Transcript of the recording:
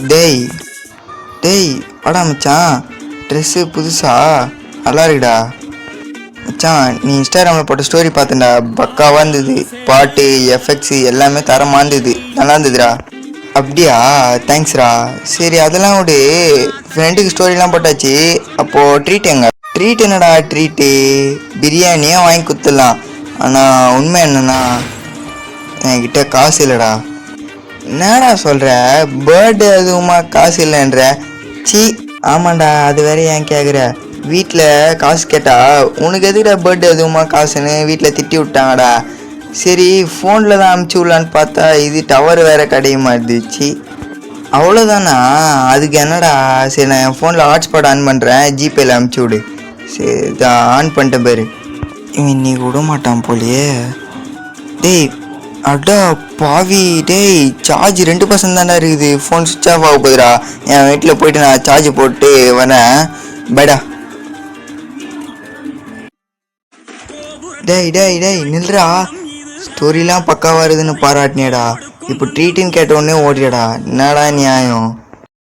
டேய் டேய் வாடா மச்சான், ட்ரெஸ்ஸு புதுசா நல்லா இருக்குடா மச்சான். நீ இன்ஸ்டாகிராமில் போட்ட ஸ்டோரி பார்த்தேன்டா, பக்காவாக இருந்தது. பாட்டு எஃபெக்ட்ஸு எல்லாமே தரமாக இருந்தது, நல்லா இருந்ததுடா. அப்படியா, தேங்க்ஸ்ரா. சரி அதெல்லாம் விடு, ஃப்ரெண்டுக்கு ஸ்டோரிலாம் போட்டாச்சு. அப்போது ட்ரீட் எங்க? ட்ரீட் என்னடா ட்ரீட்டு, பிரியாணியே வாங்கி கொடுத்துடலாம். ஆனால் உண்மை என்னன்னா என்கிட்ட காசு இல்லைடா. என்னடா சொல்கிற, பர்த்டே அதுவுமா காசு இல்லைன்ற? சி ஆமாண்டா, அது வேற ஏன் கேட்குற? வீட்டில் காசு கேட்டா உனக்கு எதுக்குடா பர்த்டே அதுவுமா காசுன்னு வீட்டில் திட்டி விட்டாங்கடா. சரி ஃபோனில் தான் அமுச்சு விடலான்னு பார்த்தா இது டவர் வேறு கிடைக்க மாட்டுச்சு. அவ்வளோதானா? அதுக்கு என்னடா, சரி நான் என் ஃபோனில் ஹாட்ஸ்பாட் ஆன் பண்ணுறேன், ஜிபேயில் அமுச்சு விடு. சரி தான் ஆன் பண்ணிட்டேன் பேர். இவன் இன்னைக்கு விட மாட்டான் போலியே. டேய் அடா பாவி, டேய் சார்ஜ் 2% தான்டா இருக்குது, ஃபோன் சுவிட்ச் ஆஃப் ஆக போகுதுடா. என் வீட்டில் போயிட்டு நான் சார்ஜ் போட்டு வரேன், பைடா. டேய் டேய் டேய் நில்றா, ஸ்டோரிலாம் பக்கா வருதுன்னு பாராட்டினேடா, இப்போ ட்ரீட்டுன்னு கேட்ட உடனே ஓடிடா, என்னடா நியாயம்?